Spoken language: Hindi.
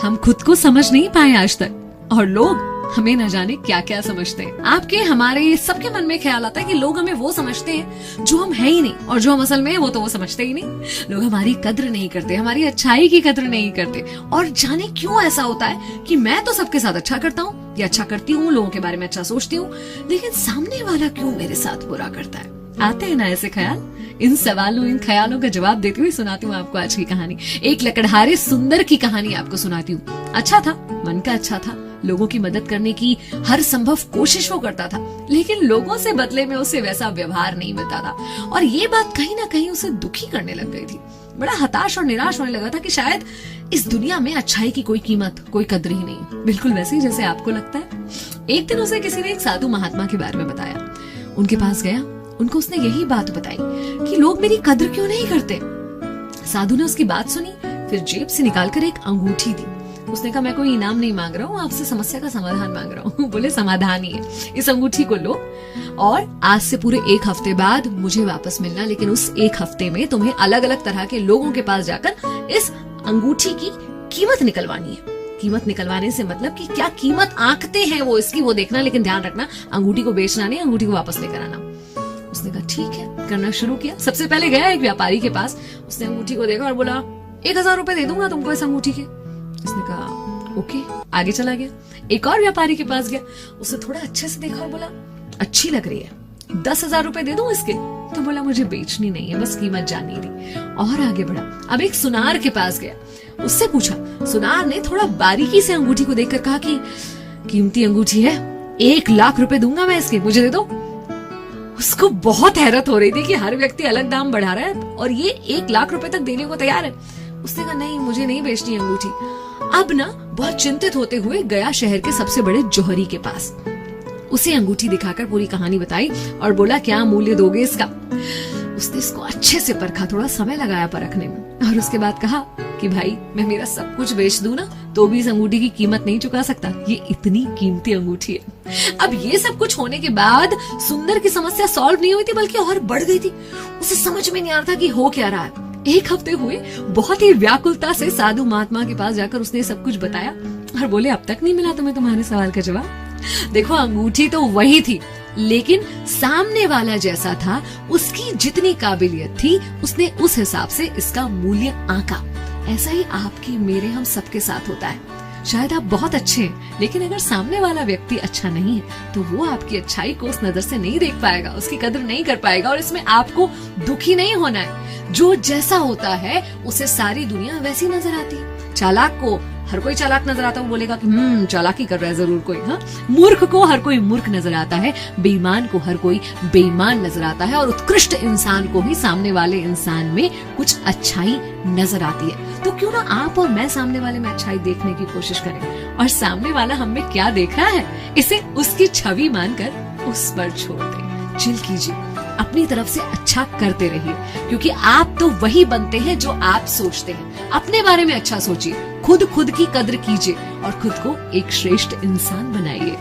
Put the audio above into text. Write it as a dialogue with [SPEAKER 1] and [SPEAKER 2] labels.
[SPEAKER 1] हम खुद को समझ नहीं पाए आज तक और लोग हमें न जाने क्या क्या समझते हैं। आपके हमारे सबके मन में ख्याल आता है कि लोग हमें वो समझते हैं जो हम है ही नहीं, और जो हम असल में है वो तो वो समझते ही नहीं। लोग हमारी कद्र नहीं करते, हमारी अच्छाई की कद्र नहीं करते। और जाने क्यों ऐसा होता है कि मैं तो सबके साथ अच्छा करता हूँ या अच्छा करती हूँ, लोगों के बारे में अच्छा सोचती हूँ, लेकिन सामने वाला क्यों मेरे साथ बुरा करता है। आते हैं ना ऐसे ख्याल। इन सवालों, इन ख्यालों का जवाब देती हुई सुनाती हूँ आपको आज की कहानी। एक लकड़हारे सुंदर की कहानी आपको सुनाती हूँ। अच्छा था, मन का अच्छा था, लोगों की मदद करने की हर संभव कोशिश वो करता था, लेकिन लोगों से बदले में उसे वैसा व्यवहार नहीं मिलता था। और ये बात कहीं ना कहीं उसे दुखी करने लग गई थी। बड़ा हताश और निराश होने लगा था कि शायद इस दुनिया में अच्छाई की कोई कीमत, कोई कद्र ही नहीं। बिल्कुल वैसे ही जैसे आपको लगता है। एक दिन उसे किसी ने एक साधु महात्मा के बारे में बताया। उनके पास गया, उनको उसने यही बात बताई कि लोग मेरी कद्र क्यों नहीं करते। साधु ने उसकी बात सुनी, फिर जेब से निकालकर एक अंगूठी दी। उसने कहा, मैं कोई इनाम नहीं मांग रहा हूँ, आपसे समस्या का समाधान मांग रहा हूँ। बोले, समाधान ही है, इस अंगूठी को लो और आज से पूरे 1 हफ्ते बाद मुझे वापस मिलना, लेकिन उस 1 हफ्ते में तुम्हें अलग अलग तरह के लोगों के पास जाकर इस अंगूठी की कीमत निकलवानी है। कीमत निकलवाने से मतलब कि क्या कीमत आंकते हैं वो इसकी, वो देखना, लेकिन ध्यान रखना अंगूठी को बेचना नहीं, अंगूठी को वापस लेकर आना। उसने कहा ठीक है, करना शुरू किया। सबसे पहले गया एक व्यापारी के पास, उसने अंगूठी को देखा और बोला, 1000 रुपए दे दूंगा तुमको इस अंगूठी के। उसने कहा ओके, आगे चला गया। एक और व्यापारी के पास गया, उसने थोड़ा अच्छे से देखा और बोला, अच्छी लग रही है, 10,000 रुपए दे दूं इसके। तो बोला, मुझे बेचनी नहीं है, बस कीमत जाननी थी। और आगे बढ़ा, अब एक सुनार के पास गया, उससे पूछा। सुनार ने थोड़ा बारीकी से अंगूठी को देखकर कहा कि कीमती अंगूठी है, 1 लाख रुपए दूंगा मैं इसके, मुझे दे दो। उसको बहुत हैरत हो रही थी कि हर व्यक्ति अलग दाम बढ़ा रहा है और ये 1 लाख रुपए तक देने को तैयार है। उसने कहा, नहीं, मुझे नहीं बेचनी अंगूठी। अब ना बहुत चिंतित होते हुए गया शहर के सबसे बड़े जौहरी के पास। उसे अंगूठी दिखाकर पूरी कहानी बताई और बोला, क्या मूल्य दोगे इसका। उसने इसको अच्छे से परखा, थोड़ा समय लगाया परखने में, और उसके बाद कहा कि भाई, मैं मेरा सब कुछ बेच दूं ना तो भी इस अंगूठी की कीमत नहीं चुका सकता, ये इतनी कीमती अंगूठी है। अब ये सब कुछ होने के बाद सुंदर की समस्या सॉल्व नहीं हुई थी, बल्कि और बढ़ गई थी। उसे समझ में नहीं आ रहा था कि हो क्या रहा है। 1 हफ्ते हुए, बहुत ही व्याकुलता से साधु महात्मा के पास जाकर उसने सब कुछ बताया और बोले, अब तक नहीं मिला तुम्हें तुम्हारे सवाल का जवाब। देखो, अंगूठी तो वही थी, लेकिन सामने वाला जैसा था, उसकी जितनी काबिलियत थी, उसने उस हिसाब से इसका मूल्य आंका। ऐसा ही आपके मेरे हम सबके साथ होता है। शायद आप बहुत अच्छे हैं, लेकिन अगर सामने वाला व्यक्ति अच्छा नहीं है तो वो आपकी अच्छाई को उस नजर से नहीं देख पाएगा, उसकी कदर नहीं कर पाएगा। और इसमें आपको दुखी नहीं होना है। जो जैसा होता है उसे सारी दुनिया वैसी नजर आती है। चालाक को हर कोई चालाक नजर आता है, वो बोलेगा कि चालाकी कर रहा है जरूर कोई। हाँ, मूर्ख को हर कोई मूर्ख नजर आता है, बेईमान को हर कोई बेईमान नजर आता है, और उत्कृष्ट इंसान को ही सामने वाले इंसान में कुछ अच्छाई नजर आती है। तो क्यों ना आप और मैं सामने वाले में अच्छाई देखने की कोशिश करें, और सामने वाला हम में क्या देख रहा है इसे उसकी छवि मानकर उस पर छोड़ दें। चिल कीजिए, अपनी तरफ से अच्छा करते रहिए, क्योंकि आप तो वही बनते हैं जो आप सोचते हैं। अपने बारे में अच्छा सोचिए, खुद की कद्र कीजिए और खुद को एक श्रेष्ठ इंसान बनाइए।